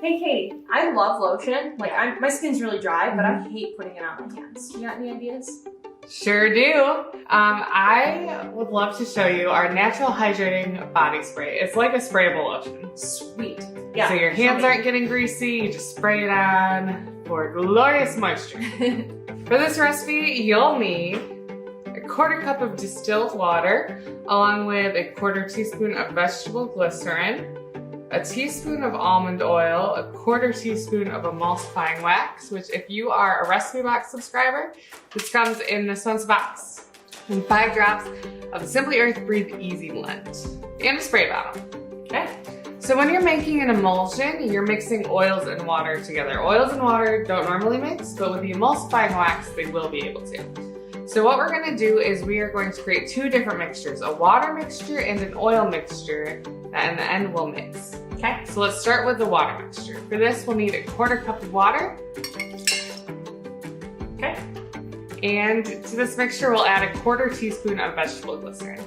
Hey Katie, I love lotion. Like my skin's really dry, but I hate putting it on my hands. You got any ideas? Sure do. I would love to show you our natural hydrating body spray. It's like a sprayable lotion. Sweet. Yeah. So your hands aren't getting greasy, you just spray it on for glorious moisture. For this recipe, you'll need a 1/4 cup of distilled water, along with a 1/4 teaspoon of vegetable glycerin, a teaspoon of almond oil, a 1/4 teaspoon of emulsifying wax, which if you are a Recipe Box subscriber, this comes in this one's box, and 5 drops of the Simply Earth Breathe Easy blend, and a spray bottle. Okay. So when you're making an emulsion, you're mixing oils and water together. Oils and water don't normally mix, but with the emulsifying wax, they will be able to. So what we're gonna do is we are going to create 2 different mixtures, a water mixture and an oil mixture, that in the end will mix. Okay, so let's start with the water mixture. For this, we'll need a 1/4 cup of water. Okay. And to this mixture, we'll add a 1/4 teaspoon of vegetable glycerin.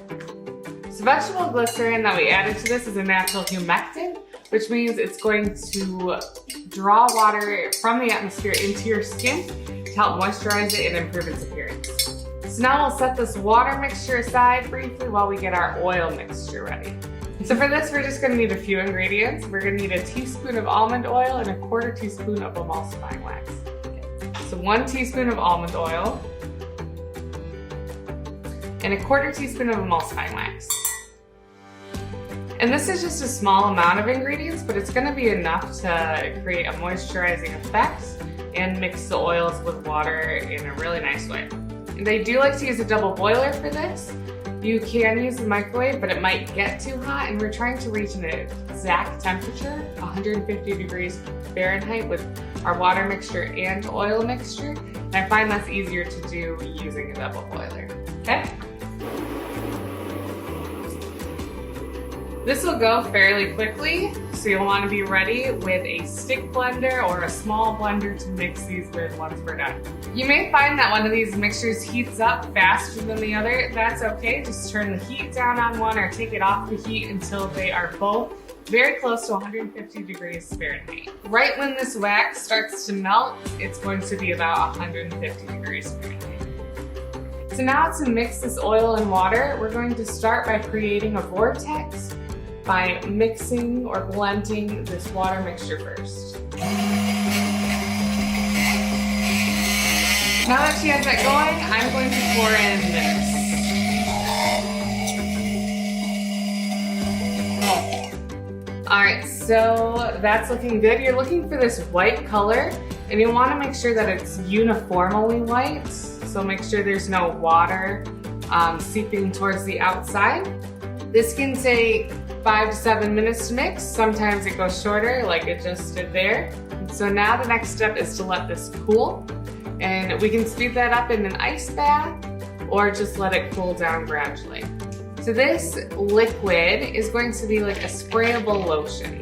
So vegetable glycerin that we added to this is a natural humectant, which means it's going to draw water from the atmosphere into your skin to help moisturize it and improve its appearance. So now we'll set this water mixture aside briefly while we get our oil mixture ready. So for this, we're just gonna need a few ingredients. We're gonna need a teaspoon of almond oil and a 1/4 teaspoon of emulsifying wax. So 1 teaspoon of almond oil and a 1/4 teaspoon of emulsifying wax. And this is just a small amount of ingredients, but it's gonna be enough to create a moisturizing effect and mix the oils with water in a really nice way. And I do like to use a double boiler for this. You can use the microwave, but it might get too hot, and we're trying to reach an exact temperature, 150 degrees Fahrenheit, with our water mixture and oil mixture. And I find that's easier to do using a double boiler, okay? This will go fairly quickly, so you'll want to be ready with a stick blender or a small blender to mix these with once we're done. You may find that one of these mixtures heats up faster than the other. That's okay, just turn the heat down on one or take it off the heat until they are both very close to 150 degrees Fahrenheit. Right when this wax starts to melt, it's going to be about 150 degrees Fahrenheit. So now to mix this oil and water, we're going to start by creating a vortex by mixing or blending this water mixture first. Now that she has that going, I'm going to pour in this. All right, so that's looking good. You're looking for this white color, and you want to make sure that it's uniformly white. So make sure there's no water seeping towards the outside. This can take 5 to 7 minutes to mix. Sometimes it goes shorter, like it just did there. So now the next step is to let this cool, and we can speed that up in an ice bath or just let it cool down gradually. So this liquid is going to be like a sprayable lotion.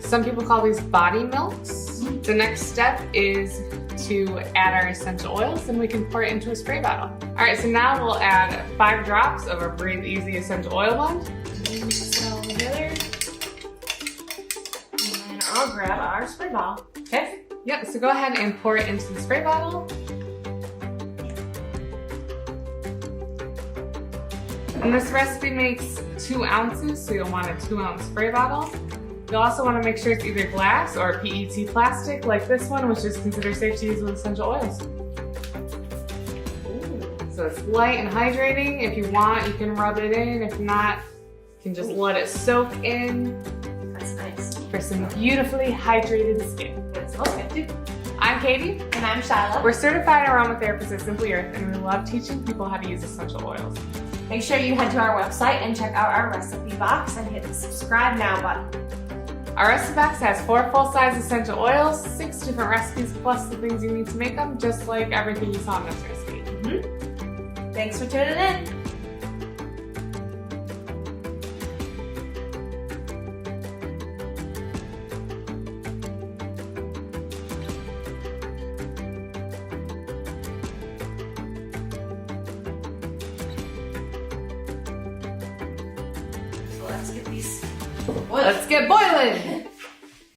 Some people call these body milks. The next step is to add our essential oils, and we can pour it into a spray bottle. All right, so now we'll add 5 drops of our Breathe Easy essential oil blend. Mix it all together. And I'll grab our spray bottle. Okay? Yep, so go ahead and pour it into the spray bottle. And this recipe makes 2 ounces, so you'll want a 2-ounce spray bottle. You'll also want to make sure it's either glass or PET plastic, like this one, which is considered safe to use with essential oils. Ooh. So it's light and hydrating. If you want, you can rub it in. If not, you can just let it soak in. That's nice. For some beautifully hydrated skin. It smells good too. I'm Katie. And I'm Shyla. We're certified aromatherapists at Simply Earth, and we love teaching people how to use essential oils. Make sure you head to our website and check out our recipe box and hit the subscribe now button. Our recipe box has 4 full-size essential oils, 6 different recipes, plus the things you need to make them, just like everything you saw in this recipe. Thanks for tuning in. So let's get these. Let's get boiling.